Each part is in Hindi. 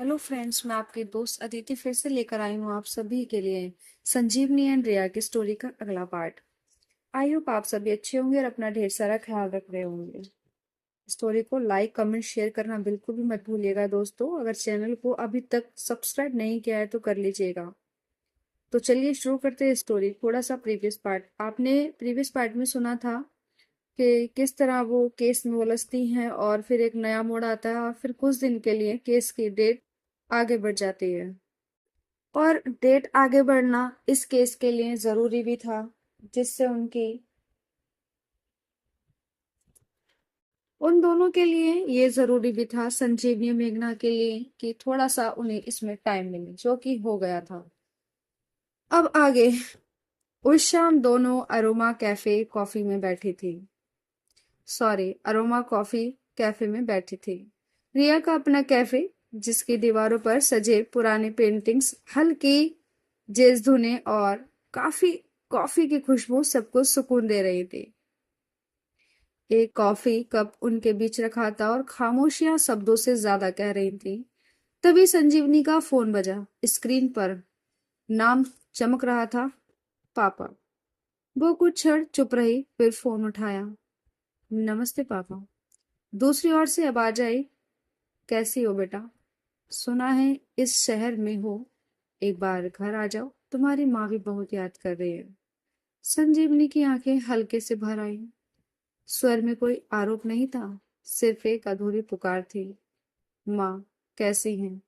हेलो फ्रेंड्स, मैं आपकी दोस्त अदिति फिर से लेकर आई हूँ आप सभी के लिए संजीवनी एंड रिया की स्टोरी का अगला पार्ट। आई होप आप सभी अच्छे होंगे और अपना ढेर सारा ख्याल रख रहे होंगे। स्टोरी को लाइक कमेंट शेयर करना बिल्कुल भी मत भूलिएगा दोस्तों। अगर चैनल को अभी तक सब्सक्राइब नहीं किया है तो कर लीजिएगा। तो चलिए शुरू करते हैं स्टोरी। थोड़ा सा प्रीवियस पार्ट, आपने प्रीवियस पार्ट में सुना था कि किस तरह वो केस में उलझती हैं और फिर एक नया मोड़ आता है और फिर कुछ दिन के लिए केस की डेट आगे बढ़ जाती है। और डेट आगे बढ़ना इस केस के लिए जरूरी भी था, जिससे उनकी उन दोनों के लिए ये जरूरी भी था, संजीवनी मेघना के लिए, कि थोड़ा सा उन्हें इसमें टाइम मिले, जो कि हो गया था। अब आगे। उस शाम दोनों अरोमा कैफे कॉफी में बैठी थी। सॉरी, अरोमा कॉफी कैफे में बैठी थी। रिया का अपना कैफे, जिसकी दीवारों पर सजे पुराने पेंटिंग्स, हल्की जेज धुने और काफी कॉफी की खुशबू सबको सुकून दे रही थी। एक कॉफी कप उनके बीच रखा था और खामोशियां शब्दों से ज्यादा कह रही थी। तभी संजीवनी का फोन बजा। स्क्रीन पर नाम चमक रहा था, पापा। वो कुछ क्षण चुप रही, फिर फोन उठाया। नमस्ते पापा। दूसरी ओर से आवाज आई, कैसी हो बेटा? सुना है इस शहर में हो, एक बार घर आ जाओ, तुम्हारी माँ भी बहुत याद कर रही है। संजीवनी की आंखें हल्के से भर आईं। स्वर में कोई आरोप नहीं था, सिर्फ एक अधूरी पुकार थी। माँ कैसी हैं?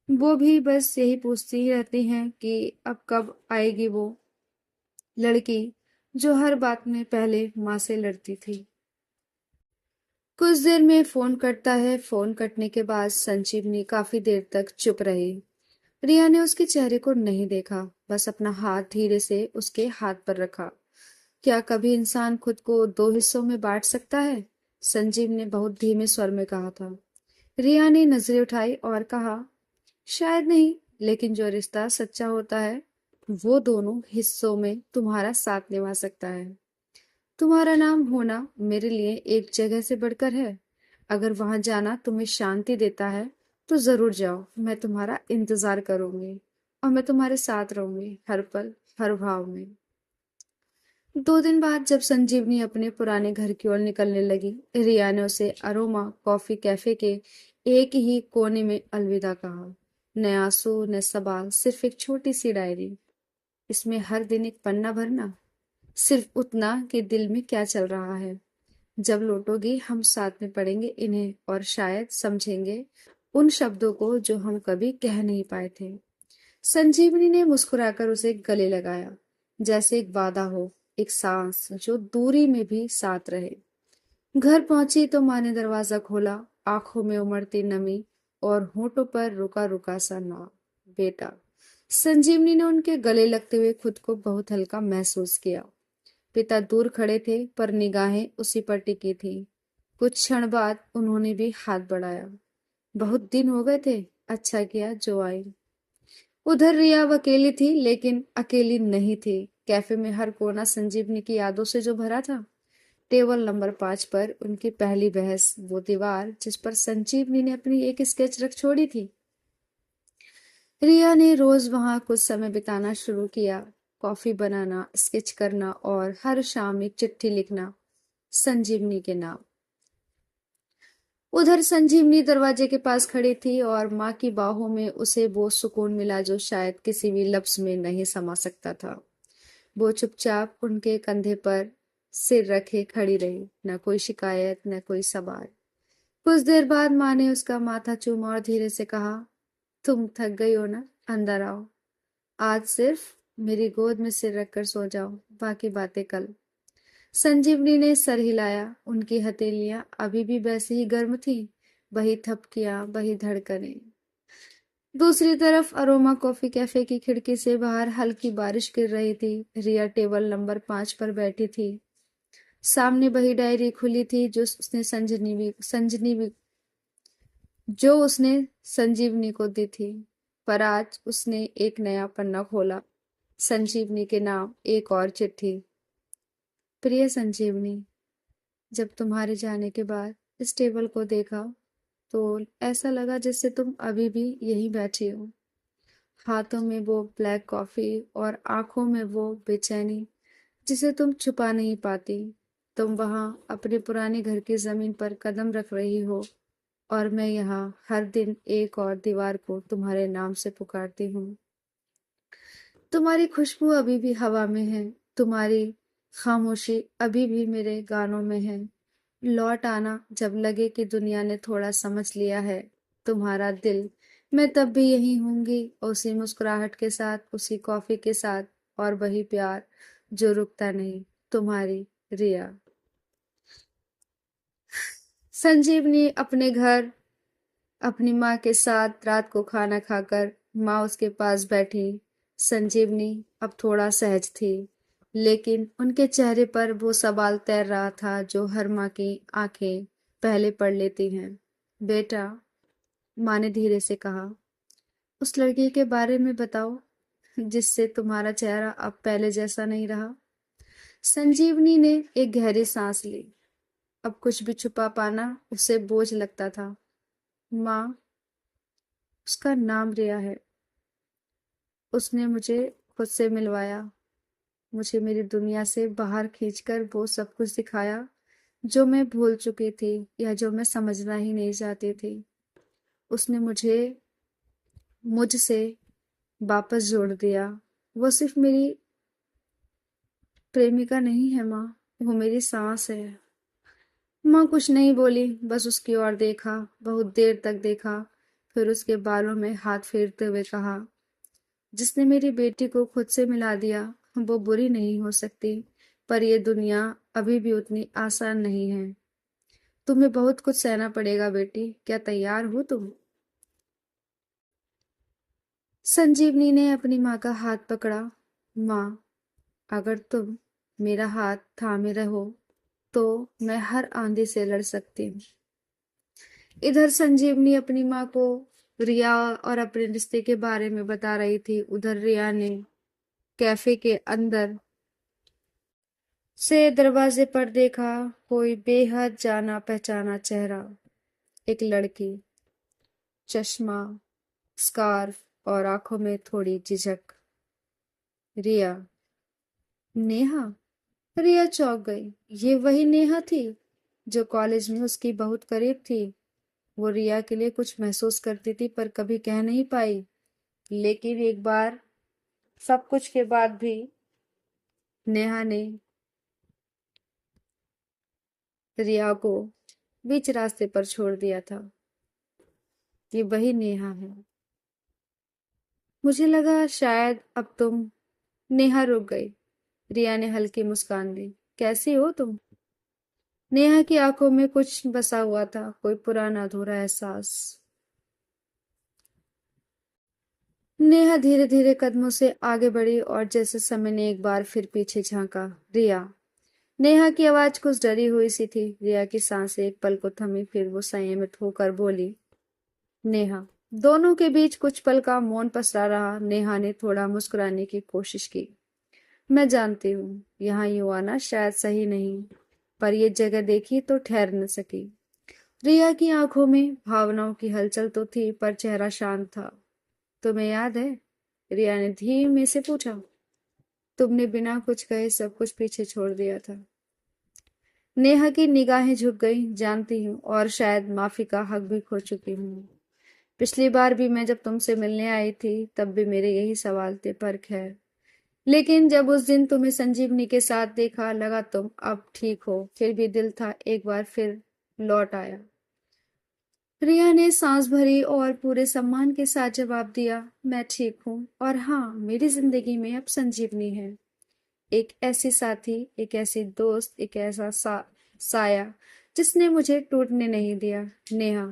वो भी बस यही पूछती ही रहती हैं कि अब कब आएगी वो लड़की जो हर बात में पहले माँ से लड़ती थी। कुछ देर में फोन कटता है। फोन कटने के बाद संजीवनी काफी देर तक चुप रही। रिया ने उसके चेहरे को नहीं देखा, बस अपना हाथ धीरे से उसके हाथ पर रखा। क्या कभी इंसान खुद को दो हिस्सों में बांट सकता है? संजीव ने बहुत धीमे स्वर में कहा था। रिया ने नजरें उठाई और कहा, शायद नहीं, लेकिन जो रिश्ता सच्चा होता है वो दोनों हिस्सों में तुम्हारा साथ निभा सकता है। तुम्हारा नाम होना मेरे लिए एक जगह से बढ़कर है। अगर वहां जाना तुम्हें शांति देता है तो जरूर जाओ। मैं तुम्हारा इंतजार करूंगी और मैं तुम्हारे साथ रहूंगी, हर पल, हर भाव में। 2 दिन बाद जब संजीवनी अपने पुराने घर की ओर निकलने लगी, रिया ने उसे अरोमा कॉफी कैफे के एक ही कोने में अलविदा कहा। न आंसू न सवाल, सिर्फ एक छोटी सी डायरी। इसमें हर दिन एक पन्ना भरना, सिर्फ उतना कि दिल में क्या चल रहा है। जब लौटोगी हम साथ में पढ़ेंगे इन्हें और शायद समझेंगे उन शब्दों को जो हम कभी कह नहीं पाए थे। संजीवनी ने मुस्कुराकर उसे गले लगाया, जैसे एक वादा हो, एक सांस जो दूरी में भी साथ रहे। घर पहुंची तो माँ ने दरवाजा खोला, आंखों में उमड़ती नमी और होठों पर रुका रुका सा नाम, बेटा। संजीवनी ने उनके गले लगते हुए खुद को बहुत हल्का महसूस किया। पिता दूर खड़े थे पर निगाहें उसी पर टिकी थी। कुछ क्षण बाद उन्होंने भी हाथ बढ़ाया। बहुत दिन हो गए थे, अच्छा किया जो आई। उधर रिया अब अकेली थी, लेकिन अकेली नहीं थी। कैफे में हर कोना संजीवनी की यादों से जो भरा था। टेबल नंबर 5 पर उनकी पहली बहस, वो दीवार जिस पर संजीवनी ने अपनी एक स्केच रख छोड़ी थी। रिया ने रोज वहां कुछ समय बिताना शुरू किया, कॉफी बनाना, स्केच करना और हर शाम एक चिट्ठी लिखना संजीवनी के नाम। उधर संजीवनी दरवाजे के पास खड़ी थी और माँ की बाहों में उसे वो सुकून मिला जो शायद किसी भी लफ्ज में नहीं समा सकता था। वो चुपचाप उनके कंधे पर सिर रखे खड़ी रही, न कोई शिकायत न कोई सवाल। कुछ देर बाद माँ ने उसका माथा चूमा और धीरे से कहा, तुम थक गई हो ना, अंदर आओ। आज सिर्फ मेरी गोद में सिर रखकर सो जाओ, बाकी बातें कल। संजीवनी ने सर हिलाया। उनकी हथेलियां अभी भी वैसी ही गर्म थी, वही थपकियां, वही धड़कनें। दूसरी तरफ अरोमा कॉफी कैफे की खिड़की से बाहर हल्की बारिश गिर रही थी। रिया टेबल नंबर 5 पर बैठी थी। सामने वही डायरी खुली थी जो उसने संजीवनी को दी थी। पर आज उसने एक नया पन्ना खोला। संजीवनी के नाम एक और चिट्ठी। प्रिय संजीवनी, जब तुम्हारे जाने के बाद इस टेबल को देखा तो ऐसा लगा जैसे तुम अभी भी यहीं बैठी हो, हाथों में वो ब्लैक कॉफी और आंखों में वो बेचैनी जिसे तुम छुपा नहीं पाती। तुम वहां अपने पुराने घर की जमीन पर कदम रख रही हो और मैं यहाँ हर दिन एक और दीवार को तुम्हारे नाम से पुकारती हूँ। तुम्हारी खुशबू अभी भी हवा में है, तुम्हारी खामोशी अभी भी मेरे गानों में है। लौट आना जब लगे कि दुनिया ने थोड़ा समझ लिया है तुम्हारा दिल। मैं तब भी यहीं होंगी, उसी मुस्कुराहट के साथ, उसी कॉफी के साथ, और वही प्यार जो रुकता नहीं। तुम्हारी रिया। संजीवनी अपने घर अपनी माँ के साथ रात को खाना खाकर माँ उसके पास बैठी। संजीवनी अब थोड़ा सहज थी, लेकिन उनके चेहरे पर वो सवाल तैर रहा था जो हर माँ की आंखें पहले पढ़ लेती हैं। बेटा, माँ ने धीरे से कहा, उस लड़की के बारे में बताओ जिससे तुम्हारा चेहरा अब पहले जैसा नहीं रहा। संजीवनी ने एक गहरी सांस ली। अब कुछ भी छुपा पाना उसे बोझ लगता था। माँ, उसका नाम रिया है। उसने मुझे खुद से मिलवाया, मुझे मेरी दुनिया से बाहर खींचकर वो सब कुछ सिखाया जो मैं भूल चुकी थी या जो मैं समझना ही नहीं चाहती थी। उसने मुझे मुझसे वापस जोड़ दिया। वो सिर्फ मेरी प्रेमिका नहीं है माँ, वो मेरी सांस है। माँ कुछ नहीं बोली, बस उसकी ओर देखा, बहुत देर तक देखा। फिर उसके बालों में हाथ फेरते हुए कहा, जिसने मेरी बेटी को खुद से मिला दिया वो बुरी नहीं हो सकती, पर ये दुनिया अभी भी उतनी आसान नहीं है। तुम्हें बहुत कुछ सहना पड़ेगा बेटी, क्या तैयार हो तुम? संजीवनी ने अपनी माँ का हाथ पकड़ा। माँ, अगर तुम मेरा हाथ थामे रहो तो मैं हर आंधी से लड़ सकती हूँ। इधर संजीवनी अपनी माँ को रिया और अपने रिश्ते के बारे में बता रही थी। उधर रिया ने कैफे के अंदर से दरवाजे पर देखा, कोई बेहद जाना पहचाना चेहरा। एक लड़की, चश्मा, स्कार्फ और आंखों में थोड़ी झिझक। रिया। नेहा। रिया चौंक गई। ये वही नेहा थी जो कॉलेज में उसकी बहुत करीब थी। वो रिया के लिए कुछ महसूस करती थी पर कभी कह नहीं पाई। लेकिन एक बार सब कुछ के बाद भी नेहा ने रिया को बीच रास्ते पर छोड़ दिया था। ये वही नेहा है। मुझे लगा शायद अब तुम। नेहा रुक गई। रिया ने हल्की मुस्कान दी। कैसी हो तुम? नेहा की आंखों में कुछ बसा हुआ था, कोई पुराना अधूरा एहसास। नेहा धीरे धीरे कदमों से आगे बढ़ी और जैसे समय ने एक बार फिर पीछे झांका। रिया। नेहा की आवाज कुछ डरी हुई सी थी। रिया की सांसें एक पल को थमी, फिर वो संयमित होकर बोली, नेहा। दोनों के बीच कुछ पल का मौन पसरा रहा। नेहा ने थोड़ा मुस्कुराने की कोशिश की। मैं जानती हूँ यहाँ यूं आना शायद सही नहीं, पर ये जगह देखी तो ठहर न सकी। रिया की आंखों में भावनाओं की हलचल तो थी पर चेहरा शांत था। तुम्हें याद है? रिया ने धीमे से पूछा। तुमने बिना कुछ कहे सब कुछ पीछे छोड़ दिया था। नेहा की निगाहें झुक गई। जानती हूँ, और शायद माफी का हक भी खो चुकी हूँ। पिछली बार भी मैं जब तुमसे मिलने आई थी तब भी मेरे यही सवाल थे, पर खैर। लेकिन जब उस दिन तुम्हें संजीवनी के साथ देखा लगा तुम अब ठीक हो। फिर भी दिल था एक बार फिर लौट आया। रिया ने सांस भरी और पूरे सम्मान के साथ जवाब दिया, मैं ठीक हूँ, और हाँ, मेरी जिंदगी में अब संजीवनी है। एक ऐसी साथी, एक ऐसी दोस्त, एक ऐसा साया जिसने मुझे टूटने नहीं दिया। नेहा,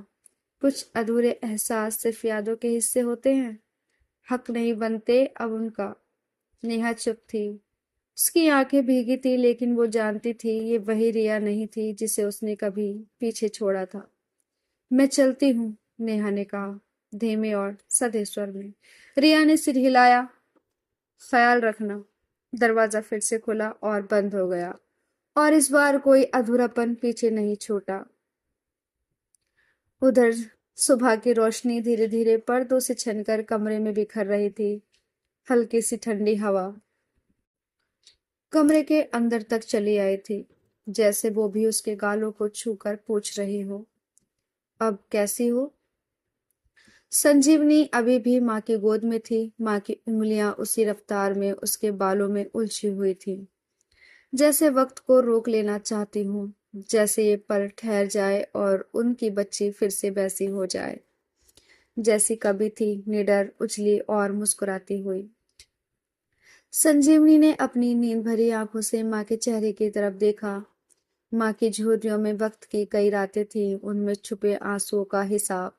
कुछ अधूरे एहसास सिर्फ यादों के हिस्से होते हैं, हक नहीं बनते अब उनका। नेहा चुप थी। उसकी आंखें भीगी थी, लेकिन वो जानती थी ये वही रिया नहीं थी जिसे उसने कभी पीछे छोड़ा था। मैं चलती हूँ, नेहा ने कहा, धीमे और सधे स्वर में। रिया ने सिर हिलाया। ख्याल रखना। दरवाजा फिर से खुला और बंद हो गया, और इस बार कोई अधूरापन पीछे नहीं छूटा। उधर सुबह की रोशनी धीरे धीरे पर्दों से छनकर कमरे में बिखर रही थी। हल्की सी ठंडी हवा कमरे के अंदर तक चली आई थी, जैसे वो भी उसके गालों को छूकर पूछ रही हो, अब कैसी हो। संजीवनी अभी भी माँ की गोद में थी। माँ की उंगलियां उसी रफ्तार में उसके बालों में उलझी हुई थी, जैसे वक्त को रोक लेना चाहती हूँ, जैसे ये पल ठहर जाए और उनकी बच्ची फिर से वैसी हो जाए जैसी कभी थी, निडर, उछली और मुस्कुराती हुई। संजीवनी ने अपनी नींद भरी आंखों से माँ के चेहरे की तरफ देखा। माँ की झुर्रियों में वक्त की कई रातें थीं, उनमें छुपे आंसुओं का हिसाब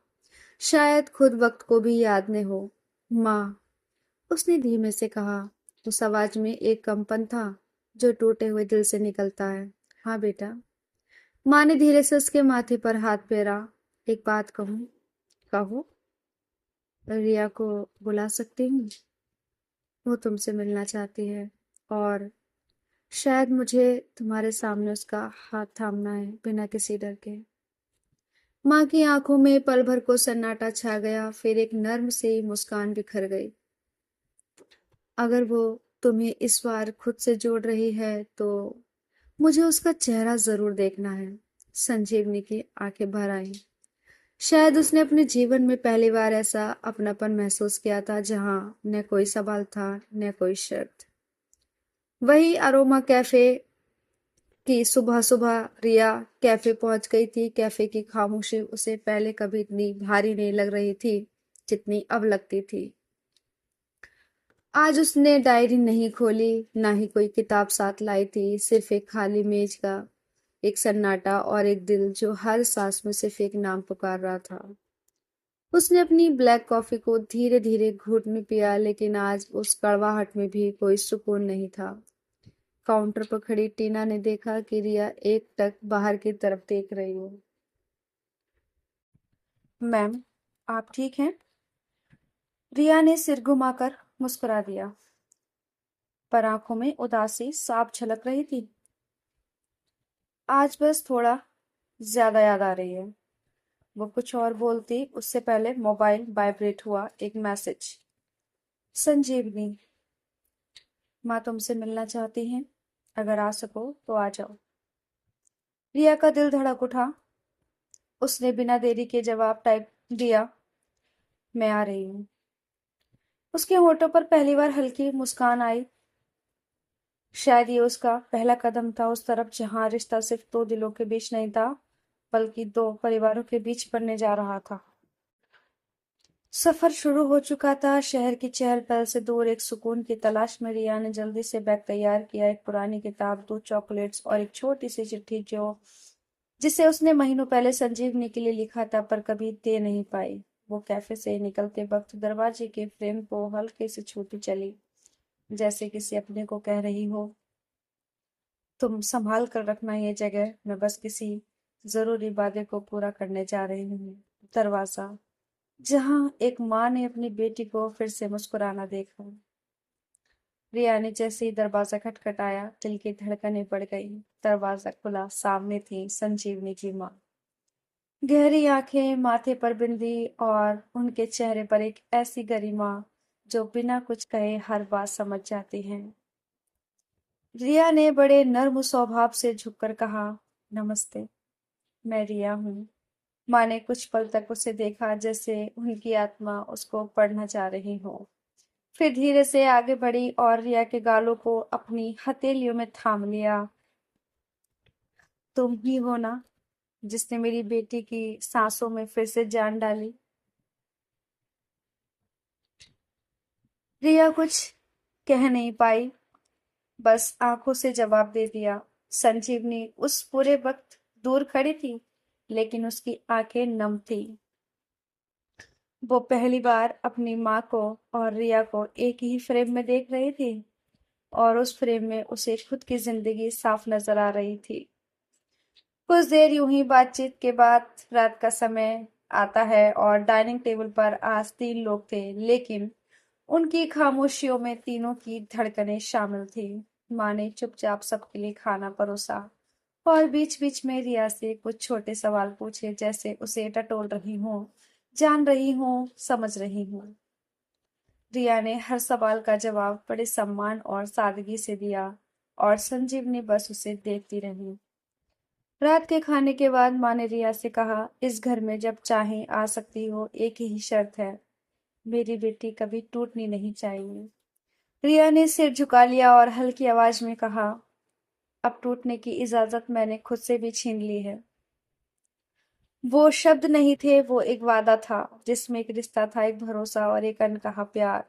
शायद खुद वक्त को भी याद न हो। माँ, उसने धीमे से कहा। उस आवाज में एक कंपन था जो टूटे हुए दिल से निकलता है। हाँ बेटा। माँ ने धीरे से उसके माथे पर हाथ फेरा। एक बात कहूँ? कहो। रिया को बुला सकती हूँ? वो तुमसे मिलना चाहती है और शायद मुझे तुम्हारे सामने उसका हाथ थामना है, बिना किसी डर के। माँ की आंखों में पल भर को सन्नाटा छा गया, फिर एक नर्म सी मुस्कान बिखर गई। अगर वो तुम्हें इस बार खुद से जोड़ रही है तो मुझे उसका चेहरा जरूर देखना है। संजीवनी की आंखें भर आईं। शायद उसने अपने जीवन में पहली बार ऐसा अपनापन महसूस किया था जहां न कोई सवाल था, न कोई शर्त। वही अरोमा कैफे की सुबह सुबह रिया कैफे पहुंच गई थी। कैफे की खामोशी उसे पहले कभी इतनी भारी नहीं लग रही थी जितनी अब लगती थी। आज उसने डायरी नहीं खोली, ना ही कोई किताब साथ लाई थी, सिर्फ एक खाली मेज का एक सन्नाटा और एक दिल जो हर सांस में सिर्फ एक नाम पुकार रहा था। उसने अपनी ब्लैक कॉफी को धीरे धीरे घूंट में पिया, लेकिन आज उस कड़वाहट में भी कोई सुकून नहीं था। काउंटर पर खड़ी टीना ने देखा कि रिया एकटक बाहर की तरफ देख रही हो। मैम, आप ठीक हैं? रिया ने सिर घुमाकर मुस्कुरा दिया, पर आंखों में उदासी साफ झलक रही थी। आज बस थोड़ा ज्यादा याद आ रही है। वो कुछ और बोलती उससे पहले मोबाइल वाइब्रेट हुआ। एक मैसेज। संजीवनी, माँ तुमसे मिलना चाहती हैं, अगर आ सको तो आ जाओ। रिया का दिल धड़क उठा। उसने बिना देरी के जवाब टाइप दिया, मैं आ रही हूँ। उसके होठों पर पहली बार हल्की मुस्कान आई। शायद ये उसका पहला कदम था उस तरफ जहां रिश्ता सिर्फ दो दिलों के बीच नहीं था, बल्कि दो परिवारों के बीच बनने जा रहा था। सफर शुरू हो चुका था। शहर की चहल पहल से दूर एक सुकून की तलाश में रिया ने जल्दी से बैग तैयार किया। एक पुरानी किताब, दो चॉकलेट्स और एक छोटी सी चिट्ठी जो जिसे उसने महीनों पहले संजीवनी के लिए लिखा था पर कभी दे नहीं पाई। वो कैफे से निकलते वक्त दरवाजे के फ्रेम को हल्के से छूती चली, जैसे किसी अपने को कह रही हो, तुम संभाल कर रखना ये जगह, मैं बस किसी जरूरी वादे को पूरा करने जा रही हूँ। दरवाजा जहां एक माँ ने अपनी बेटी को फिर से मुस्कुराना देखा। रिया ने जैसे ही दरवाजा खटखटाया, दिल की धड़कनें बढ़ गई। दरवाजा खुला, सामने थी संजीवनी की माँ। गहरी आंखें, माथे पर बिंदी और उनके चेहरे पर एक ऐसी गरिमा जो बिना कुछ कहे हर बात समझ जाती है। रिया ने बड़े नर्म स्वभाव से झुककर कहा, नमस्ते, मैं रिया हूँ। माँ ने कुछ पल तक उसे देखा, जैसे उनकी आत्मा उसको पढ़ना चाह रही हो। फिर धीरे से आगे बढ़ी और रिया के गालों को अपनी हथेलियों में थाम लिया। तुम ही हो ना जिसने मेरी बेटी की सांसों में फिर से जान डाली। रिया कुछ कह नहीं पाई, बस आंखों से जवाब दे दिया। संजीवनी उस पूरे वक्त दूर खड़ी थी, लेकिन उसकी आंखें नम थी। वो पहली बार अपनी माँ को और रिया को एक ही फ्रेम में देख रही थी, और उस फ्रेम में उसे खुद की जिंदगी साफ नजर आ रही थी। कुछ देर यूं ही बातचीत के बाद रात का समय आता है और डाइनिंग टेबल पर आज तीन लोग थे, लेकिन उनकी खामोशियों में तीनों की धड़कनें शामिल थी। माँ ने चुपचाप सबके लिए खाना परोसा और बीच बीच में रिया से कुछ छोटे सवाल पूछे, जैसे उसे टटोल रही हूँ, जान रही हूँ, समझ रही हूँ। रिया ने हर सवाल का जवाब बड़े सम्मान और सादगी से दिया, और संजीवनी बस उसे देखती रही। रात के खाने के बाद माँ ने रिया से कहा, इस घर में जब चाहे आ सकती हो, एक ही शर्त है, मेरी बेटी कभी टूटनी नहीं चाहिए। रिया ने सिर झुका लिया और हल्की आवाज में कहा, अब टूटने की इजाजत मैंने खुद से भी छीन ली है। वो शब्द नहीं थे, वो एक वादा था, जिसमें एक रिश्ता था, एक भरोसा और एक अनकहा प्यार।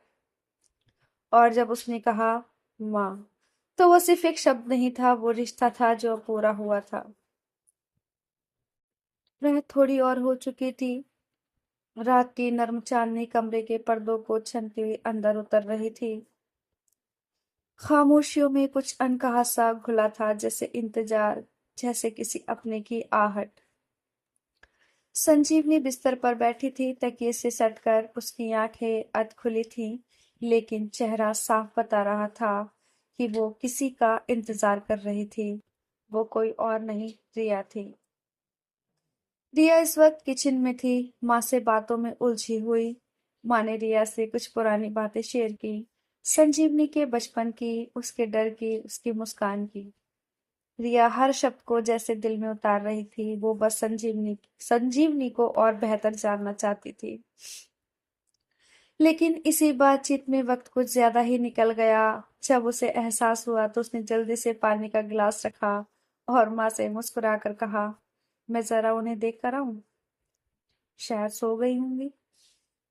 और जब उसने कहा माँ, तो वो सिर्फ एक शब्द नहीं था, वो रिश्ता था जो अब पूरा हुआ था। वह थोड़ी और हो चुकी थी। रात की नर्म चांदनी कमरे के पर्दों को छनती हुई अंदर उतर रही थी। खामोशियों में कुछ अनकहा सा घुला था, जैसे इंतजार, जैसे किसी अपने की आहट। संजीवनी बिस्तर पर बैठी थी, तकिए से सटकर। उसकी आंखें अध खुली थीं, लेकिन चेहरा साफ बता रहा था कि वो किसी का इंतजार कर रही थी। वो कोई और नहीं, रिया थी। रिया इस वक्त किचन में थी, माँ से बातों में उलझी हुई। माँ ने रिया से कुछ पुरानी बातें शेयर की, संजीवनी के बचपन की, उसके डर की, उसकी मुस्कान की। रिया हर शब्द को जैसे दिल में उतार रही थी। वो बस संजीवनी संजीवनी को और बेहतर जानना चाहती थी। लेकिन इसी बातचीत में वक्त कुछ ज्यादा ही निकल गया। जब उसे एहसास हुआ तो उसने जल्दी से पानी का गिलास रखा और माँ से मुस्कुराकर कहा, मैं जरा उन्हें देख कर आऊं, शायद सो गई होंगी।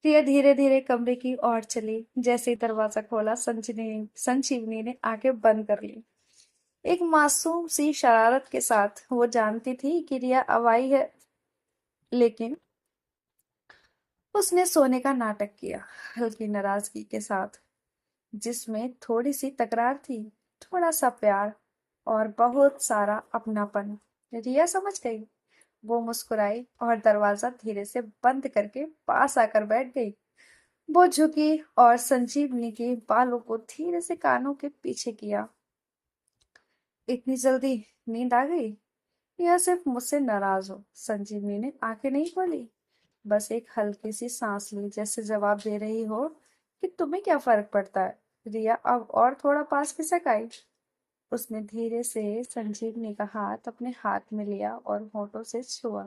रिया धीरे धीरे कमरे की ओर चली। जैसे ही दरवाजा खोला, संजीवनी ने आंखें बंद कर ली, एक मासूम सी शरारत के साथ। वो जानती थी कि रिया अब आई है, लेकिन उसने सोने का नाटक किया, हल्की नाराजगी के साथ, जिसमें थोड़ी सी तकरार थी, थोड़ा सा प्यार और बहुत सारा अपनापन। रिया समझ गई। वो मुस्कुराई और दरवाजा धीरे से बंद करके पास आकर बैठ गई। वो झुकी और संजीवनी के बालों को धीरे से कानों के पीछे किया। इतनी जल्दी नींद आ गई, या सिर्फ मुझसे नाराज हो? संजीवनी ने आंखें नहीं खोली, बस एक हल्की सी सांस ली, जैसे जवाब दे रही हो कि तुम्हें क्या फर्क पड़ता है। रिया अब और थोड़ा पास खिसक आई। उसने धीरे से संजीवनी का हाथ अपने हाथ में लिया और होठों से छुआ।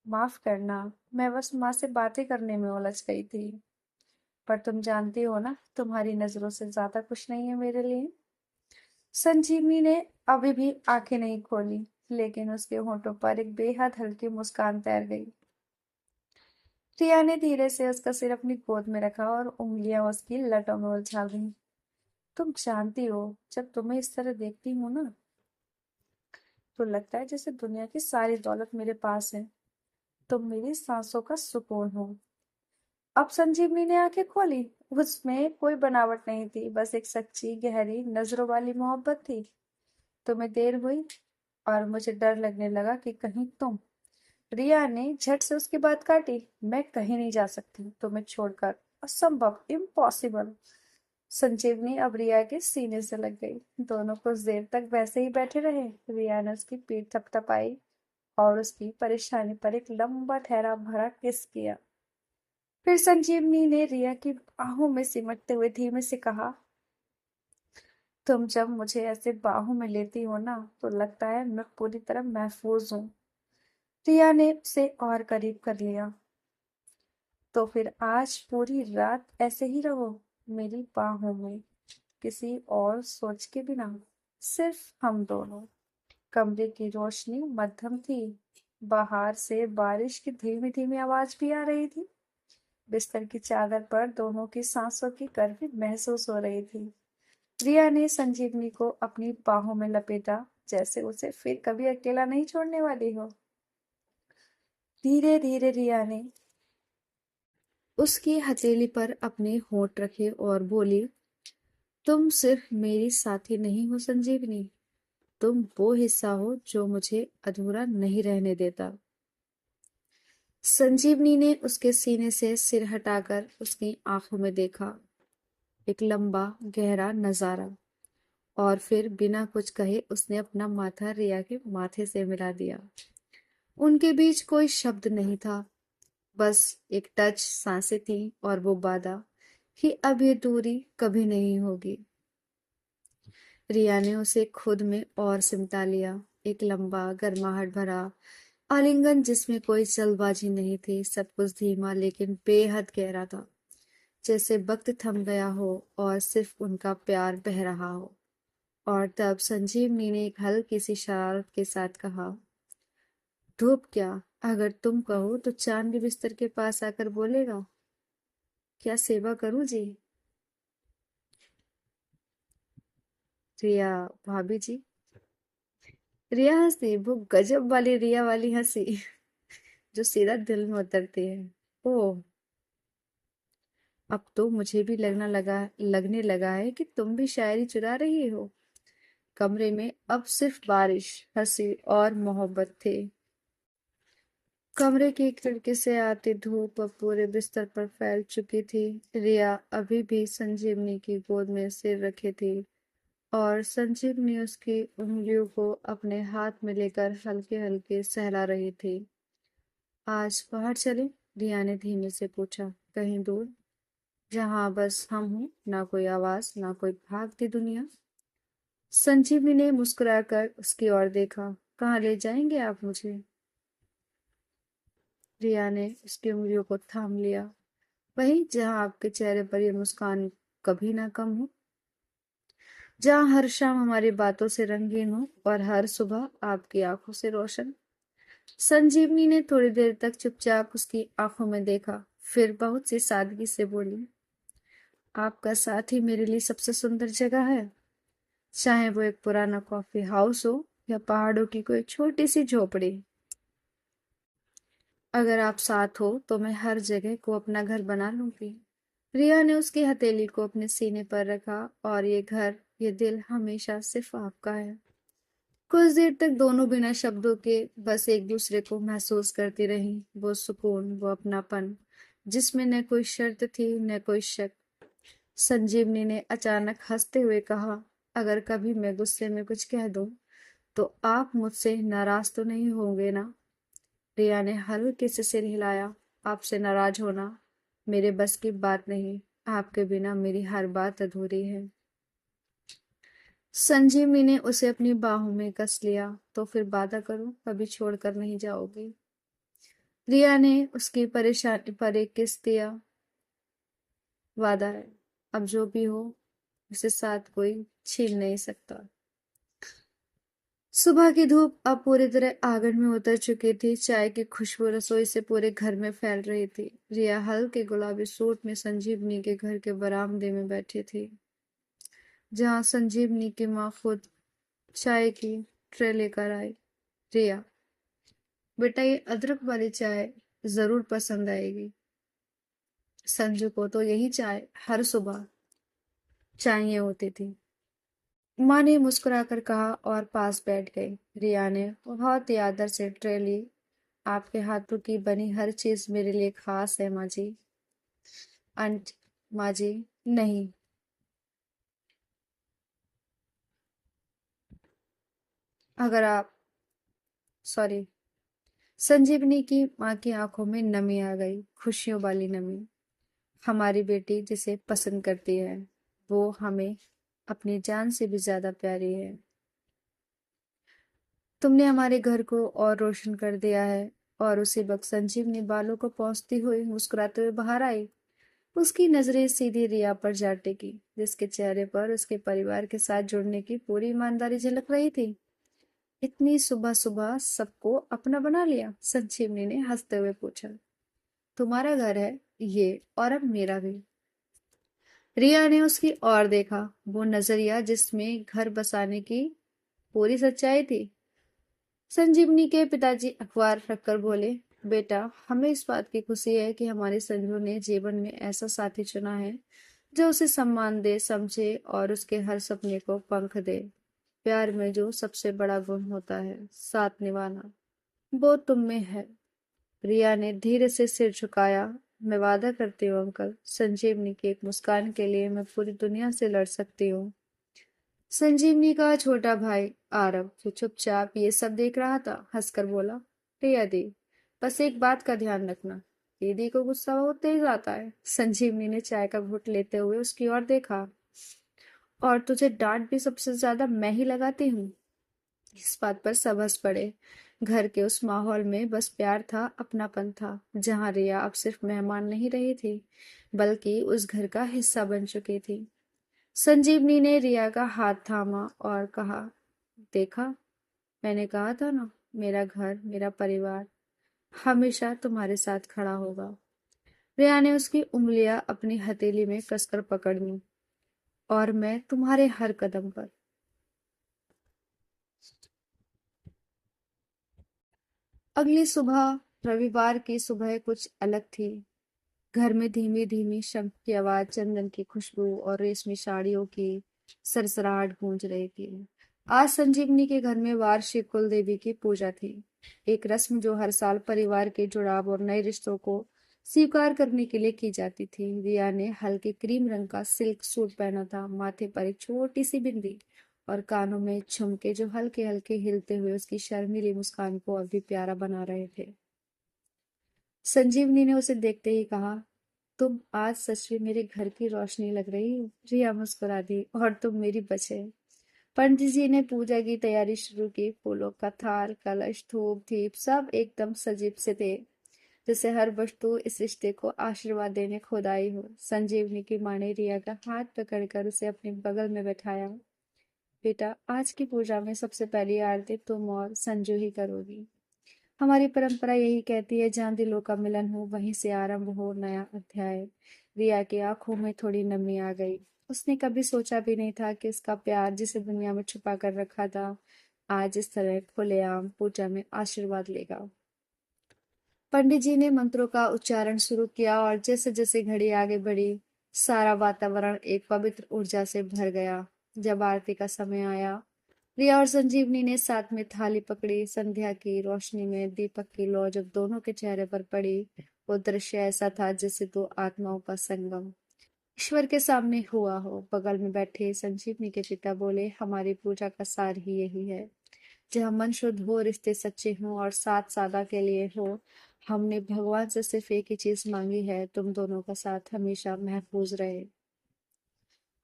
माफ करना, मैं बस माँ से बातें करने में उलझ गई थी। पर तुम जानती हो ना, तुम्हारी नजरों से ज्यादा कुछ नहीं है मेरे लिए। संजीवनी ने अभी भी आंखें नहीं खोली, लेकिन उसके होठों पर एक बेहद हल्की मुस्कान तैर गई। रिया ने धीरे से उसका सिर अपनी गोद में रखा और उंगलियां उसकी लटों में उलझा दी। तुम जानती हो, जब तुम्हें इस तरह देखती हूँ ना, तो लगता है जैसे दुनिया की सारी दौलत मेरे पास है। तुम मेरी सांसों का सुकून हो। अब संजीवनी ने आंखें खोली। उसमें कोई बनावट नहीं थी, बस एक सच्ची गहरी नजरों वाली मोहब्बत थी। तुम्हें देर हुई और मुझे डर लगने लगा कि कहीं तुम। रिया ने झट से उसकी बात काटी। मैं कहीं नहीं जा सकती तुम्हें छोड़कर, असंभव, इम्पॉसिबल। संजीवनी अब रिया के सीने से लग गई। दोनों कुछ देर तक वैसे ही बैठे रहे। रिया ने उसकी पीठ थपथपाई और उसकी परेशानी पर एक लंबा ठहरा भरा किस किया। फिर संजीवनी ने रिया की बाहों में सिमटते हुए धीमे से कहा, तुम जब मुझे ऐसे बाहों में लेती हो ना, तो लगता है मैं पूरी तरह महफूज हूँ। रिया ने उसे और करीब कर लिया। तो फिर आज पूरी रात ऐसे ही रहो, मेरी बाहों में, किसी और सोच के बिना, सिर्फ हम दोनों। कमरे की रोशनी मध्यम थी। बाहर से बारिश की धीमी धीमी आवाज भी आ रही थी। बिस्तर की चादर पर दोनों की सांसों की गर्मी महसूस हो रही थी। रिया ने संजीवनी को अपनी बाहों में लपेटा, जैसे उसे फिर कभी अकेला नहीं छोड़ने वाली हो। धीरे धीरे रिया ने उसकी हथेली पर अपने होंठ रखे और बोली, तुम सिर्फ मेरी साथी नहीं हो संजीवनी, तुम वो हिस्सा हो जो मुझे अधूरा नहीं रहने देता। संजीवनी ने उसके सीने से सिर हटाकर उसकी आंखों में देखा। एक लंबा गहरा नजारा, और फिर बिना कुछ कहे उसने अपना माथा रिया के माथे से मिला दिया। उनके बीच कोई शब्द नहीं था, बस एक टच सांसें थी और वो वादा कि अब ये दूरी कभी नहीं होगी। रिया ने उसे खुद में और सिमटा लिया। एक लंबा गर्माहट भरा आलिंगन जिसमें कोई जल्दबाजी नहीं थी, सब कुछ धीमा लेकिन बेहद गहरा था, जैसे वक्त थम गया हो और सिर्फ उनका प्यार बह रहा हो। और तब संजीवनी ने एक हल्की सी शरारत के साथ कहा, धूप क्या, अगर तुम कहो तो चांद भी बिस्तर के पास आकर बोलेगा। क्या सेवा करूं जी? रिया, भाभी जी। रिया हंसी, वो गजब वाली रिया वाली हंसी जो सीधा दिल में उतरती है। ओह, अब तो मुझे भी लगने लगा है कि तुम भी शायरी चुरा रही हो। कमरे में अब सिर्फ बारिश, हंसी और मोहब्बत थे। कमरे की खिड़की से आती धूप अब पूरे बिस्तर पर फैल चुकी थी। रिया अभी भी संजीवनी की गोद में सिर रखी थी और संजीवनी उसकी उंगलियों को अपने हाथ में लेकर हल्के हल्के सहला रही थी। आज बाहर चले? रिया ने धीमे से पूछा। कहीं दूर, जहां बस हम हूं, ना कोई आवाज, ना कोई भागती दुनिया। संजीवनी ने मुस्कुराकर उसकी ओर देखा। कहाँ ले जाएंगे आप मुझे? रिया ने उसकी उंगलियों को थाम लिया। वहीं जहां आपके चेहरे पर यह मुस्कान कभी ना कम हो, जहां हर शाम हमारी बातों से रंगीन हो और हर सुबह आपकी आंखों से रोशन। संजीवनी ने थोड़ी देर तक चुपचाप उसकी आंखों में देखा, फिर बहुत सी सादगी से बोली, आपका साथ ही मेरे लिए सबसे सुंदर जगह है, चाहे वो एक पुराना कॉफी हाउस हो या पहाड़ों की कोई छोटी सी झोपड़ी। अगर आप साथ हो तो मैं हर जगह को अपना घर बना लूंगी। रिया ने उसकी हथेली को अपने सीने पर रखा। और ये घर, ये दिल हमेशा सिर्फ आपका है। कुछ देर तक दोनों बिना शब्दों के बस एक दूसरे को महसूस करती रहीं। वो सुकून, वो अपनापन जिसमें न कोई शर्त थी न कोई शक। संजीवनी ने अचानक हंसते हुए कहा, अगर कभी मैं गुस्से में कुछ कह दूं तो आप मुझसे नाराज तो नहीं होंगे ना? रिया ने हल्के से सिर हिलाया। आपसे नाराज होना मेरे बस की बात नहीं। आपके बिना मेरी हर बात अधूरी है। संजीवनी ने उसे अपनी बाहों में कस लिया। तो फिर वादा करो, कभी छोड़कर नहीं जाओगी। रिया ने उसकी परेशानी पर एक किस दिया। वादा है, अब जो भी हो उसे साथ कोई छीन नहीं सकता। सुबह की धूप अब पूरी तरह आंगन में उतर चुकी थी। चाय की खुशबू रसोई से पूरे घर में फैल रही थी। रिया हल्के गुलाबी सूट में संजीवनी के घर के बरामदे में बैठी थी, जहां संजीवनी की माँ खुद चाय की ट्रे लेकर आई। रिया, बेटा ये अदरक वाली चाय जरूर पसंद आएगी। संजू को तो यही चाय हर सुबह चाहिए होती थी। माँ ने मुस्कुराकर कहा और पास बैठ गई। रिया ने बहुत ही आदर से ट्रे ली। आपके हाथों की बनी हर चीज मेरे लिए खास है माँ जी। आंट माँ जी, नहीं, अगर आप, सॉरी। संजीवनी की माँ की आंखों में नमी आ गई, खुशियों वाली नमी। हमारी बेटी जिसे पसंद करती है वो हमें अपनी जान से भी ज्यादा प्यारी है। तुमने हमारे घर को और रोशन कर दिया है। और उसी वक्त संजीवनी बालों को पहुंचती हुई मुस्कुराते हुए बाहर आई। उसकी नजरें सीधी रिया पर जा टिकी, जिसके चेहरे पर उसके परिवार के साथ जुड़ने की पूरी ईमानदारी झलक रही थी। इतनी सुबह सुबह सबको अपना बना लिया? संजीवनी ने हंसते हुए पूछा। तुम्हारा घर है ये, और अब मेरा भी। रिया ने उसकी ओर देखा, वो नजरिया जिसमें घर बसाने की पूरी सच्चाई थी। संजीवनी के पिताजी अखबार रखकर बोले, बेटा, हमें इस बात की खुशी है कि हमारे संजू ने जीवन में ऐसा साथी चुना है जो उसे सम्मान दे, समझे और उसके हर सपने को पंख दे। प्यार में जो सबसे बड़ा गुण होता है, साथ निभाना, वो तुम में है। रिया ने धीरे से सिर झुकाया। मैं वादा करती हूँ अंकल, संजीवनी की एक मुस्कान के लिए मैं पूरी दुनिया से लड़ सकती हूँ। संजीवनी का छोटा भाई आरव जो चुपचाप ये सब देख रहा था हंसकर बोला, रिया दी, बस एक बात का ध्यान रखना, दीदी को गुस्सा बहुत तेज आता है। संजीवनी ने चाय का घूंट लेते हुए उसकी ओर देखा। और तुझे डांट भी सबसे ज्यादा मैं ही लगाती हूँ। इस बात पर सब हंस पड़े। घर के उस माहौल में बस प्यार था, अपनापन था, जहाँ रिया अब सिर्फ मेहमान नहीं रही थी, बल्कि उस घर का हिस्सा बन चुकी थी। संजीवनी ने रिया का हाथ थामा और कहा, देखा, मैंने कहा था ना, मेरा घर, मेरा परिवार हमेशा तुम्हारे साथ खड़ा होगा। रिया ने उसकी उंगलियां अपनी हथेली में कसकर पकड़ ली। और मैं तुम्हारे हर कदम पर। अगली सुबह, रविवार की सुबह कुछ अलग थी। घर में धीमी धीमी शंख की आवाज, चंदन की खुशबू और रेशमी साड़ियों की सरसराहट गूंज रही थी। आज संजीवनी के घर में वार्षिक कुल देवी की पूजा थी। एक रस्म जो हर साल परिवार के जुड़ाव और नए रिश्तों को स्वीकार करने के लिए की जाती थी। रिया ने हल्के क्रीम रंग का सिल्क सूट पहना था, माथे पर एक छोटी सी बिंदी और कानों में झुमके जो हल्के हल्के हिलते हुए उसकी शर्मीली मुस्कान को अभी प्यारा बना रहे थे। संजीवनी ने उसे देखते ही कहा, तुम आज सच में मेरे घर की रोशनी लग रही हो। रिया मुस्कुरा दी, और तुम मेरी बचे। पंडित जी ने पूजा की तैयारी शुरू की। फूलों का थाल, कलश, धूप, दीप सब एकदम सजीव से थे, जैसे हर वस्तु इस रिश्ते को आशीर्वाद देने खुद आई हो। संजीवनी की माँ ने रिया का हाथ पकड़कर उसे अपने बगल में बैठाया। बेटा, आज की पूजा में सबसे पहली आरती तुम और संजू ही करोगी। हमारी परंपरा यही कहती है, जहाँ दिलों का मिलन हो वहीं से आरंभ हो नया अध्याय। रिया की आंखों में थोड़ी नमी आ गई। उसने कभी सोचा भी नहीं था कि इसका प्यार, जिसे दुनिया में छुपा कर रखा था, आज इस तरह खुलेआम पूजा में आशीर्वाद लेगा। पंडित जी ने मंत्रों का उच्चारण शुरू किया और जैसे जैसे घड़ी आगे बढ़ी, सारा वातावरण एक पवित्र ऊर्जा से भर गया। जब आरती का समय आया, रिया और संजीवनी ने साथ में थाली पकड़ी। संध्या की रोशनी में दीपक की लौ जब दोनों के चेहरे पर पड़ी, वो दृश्य ऐसा था जैसे दो आत्माओं का संगम ईश्वर के सामने हुआ हो। बगल में बैठे संजीवनी के पिता बोले, हमारी पूजा का सार ही यही है, जहाँ मन शुद्ध हो, रिश्ते सच्चे हों और साथ सादा के लिए हो। हमने भगवान से सिर्फ एक ही चीज मांगी है, तुम दोनों का साथ हमेशा महफूज रहे।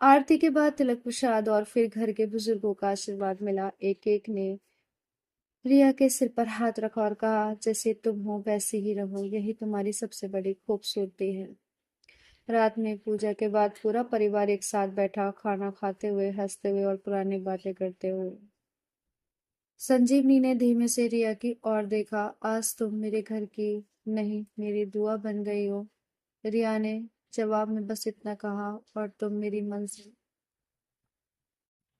आरती के बाद तिलक प्रसाद और फिर घर के बुजुर्गों का आशीर्वाद मिला। एक एक ने रिया के सिर पर हाथ रखा और कहा, जैसे तुम हो वैसे ही रहो, यही तुम्हारी सबसे बड़ी खूबसूरती है। रात में पूजा के बाद पूरा परिवार एक साथ बैठा, खाना खाते हुए, हंसते हुए और पुरानी बातें करते हुए। संजीवनी ने धीमे से रिया की ओर देखा, आज तुम मेरे घर की नहीं, मेरी दुआ बन गई हो। रिया ने जवाब में बस इतना कहा, और तुम मेरी मंजिल।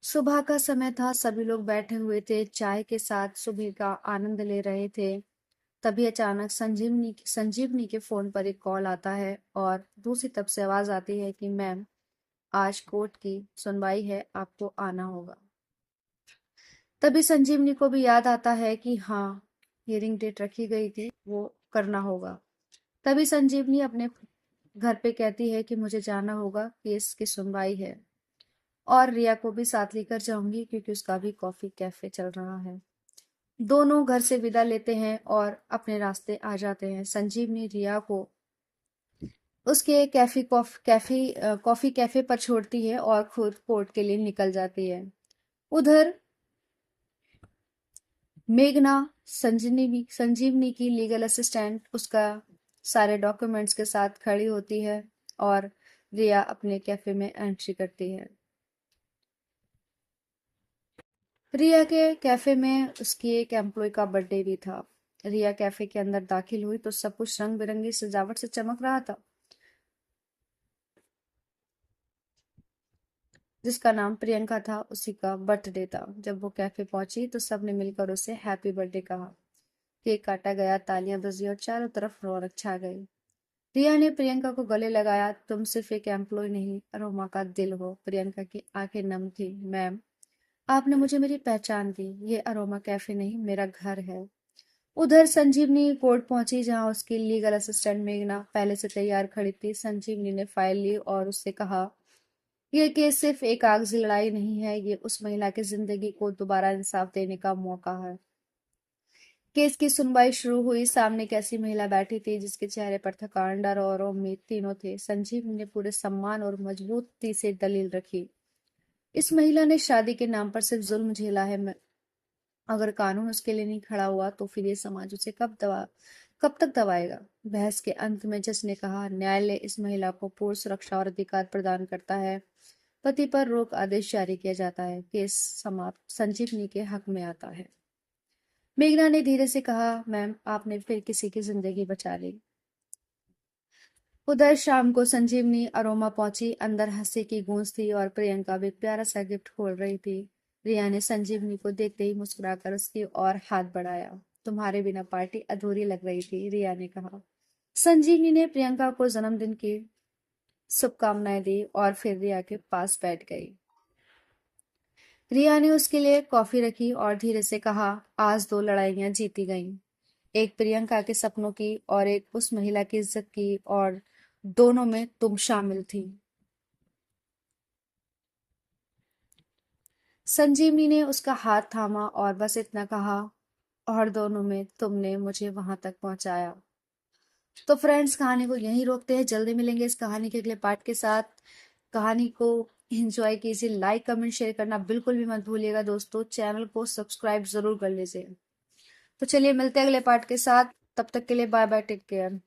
सुबह का समय था, सभी लोग बैठे हुए थे, चाय के साथ सुबह का आनंद ले रहे थे। तभी अचानक संजीवनी के फोन पर एक कॉल आता है और दूसरी तरफ से आवाज आती है कि मैम, आज कोर्ट की सुनवाई है, आपको आना होगा। तभी संजीवनी को भी याद आता है कि हाँ, हियरिंग डेट रखी गई थी, वो करना होगा। तभी संजीवनी अपने घर पे कहती है कि मुझे जाना होगा, केस की सुनवाई है, और रिया को भी साथ लेकर जाऊंगी क्योंकि उसका भी कॉफी कैफे चल रहा है। दोनों घर से विदा लेते हैं और अपने रास्ते आ जाते हैं। संजीवनी रिया को उसके कॉफी कैफे पर छोड़ती है और खुद कोर्ट के लिए निकल जाती है। उधर मेघना, संजीवनी की लीगल असिस्टेंट, उसका सारे डॉक्यूमेंट्स के साथ खड़ी होती है और रिया अपने कैफे में एंट्री करती है। रिया के कैफे में उसकी एक एम्प्लॉय का बर्थडे भी था। रिया कैफे के अंदर दाखिल हुई तो सब कुछ रंग बिरंगी सजावट से चमक रहा था। जिसका नाम प्रियंका था, उसी का बर्थडे था। जब वो कैफे पहुंची तो सबने मिलकर उसे हैप्पी बर्थडे कहा। केक काटा गया, तालियां बजी और चारों तरफ रौनक छा गई। रिया ने प्रियंका को गले लगाया, तुम सिर्फ एक एम्प्लॉय नहीं, अरोमा का दिल हो। प्रियंका की आंखें नम थी। मैम, आपने मुझे मेरी पहचान दी। ये अरोमा कैफे नहीं, मेरा घर है। उधर संजीवनी कोर्ट पहुंची, जहां उसकी लीगल असिस्टेंट मेघना पहले से तैयार खड़ी थी। संजीवनी ने फाइल ली और उससे कहा, ये केस सिर्फ एक कागजी लड़ाई नहीं है, ये उस महिला की जिंदगी को दोबारा इंसाफ देने का मौका है। केस की सुनवाई शुरू हुई। सामने एक ऐसी महिला बैठी थी जिसके चेहरे पर थकान, डर और उम्मीद तीनों थे। संजीव ने पूरे सम्मान और मजबूती से दलील रखी। इस महिला ने शादी के नाम पर सिर्फ जुल्म झेला है। अगर कानून उसके लिए नहीं खड़ा हुआ तो फिर ये समाज उसे कब तक दबाएगा। बहस के अंत में जज ने कहा, न्यायालय इस महिला को पूर्ण सुरक्षा और अधिकार प्रदान करता है। पति पर रोक आदेश जारी किया जाता है। केस समाप्त। संजीवनी के हक में आता है। मेघना ने धीरे से कहा, मैम, आपने फिर किसी की जिंदगी बचा ली। उधर शाम को संजीवनी अरोमा पहुंची। अंदर हंसी की गूंज थी और प्रियंका भी एक प्यारा सा गिफ्ट खोल रही थी। रिया ने संजीवनी को देखते ही मुस्कुराकर उसकी ओर हाथ बढ़ाया। तुम्हारे बिना पार्टी अधूरी लग रही थी, रिया ने कहा। संजीवनी ने प्रियंका को जन्मदिन की शुभकामनाएं दी और फिर रिया के पास बैठ गई। रिया ने उसके लिए कॉफी रखी और धीरे से कहा, आज दो लड़ाइयां जीती गईं। एक प्रियंका के सपनों की और एक उस महिला की इज्जत की, और दोनों में तुम शामिल थी। संजीवनी ने उसका हाथ थामा और बस इतना कहा, और दोनों में तुमने मुझे वहां तक पहुंचाया। तो फ्रेंड्स, कहानी को यहीं रोकते हैं। जल्दी मिलेंगे इस कहानी के अगले पार्ट के साथ। कहानी को एंजॉय कीजिए। लाइक कमेंट शेयर करना बिल्कुल भी मत भूलिएगा दोस्तों। चैनल को सब्सक्राइब जरूर कर लीजिए। तो चलिए मिलते हैं अगले पार्ट के साथ। तब तक के लिए बाय बाय, टेक केयर।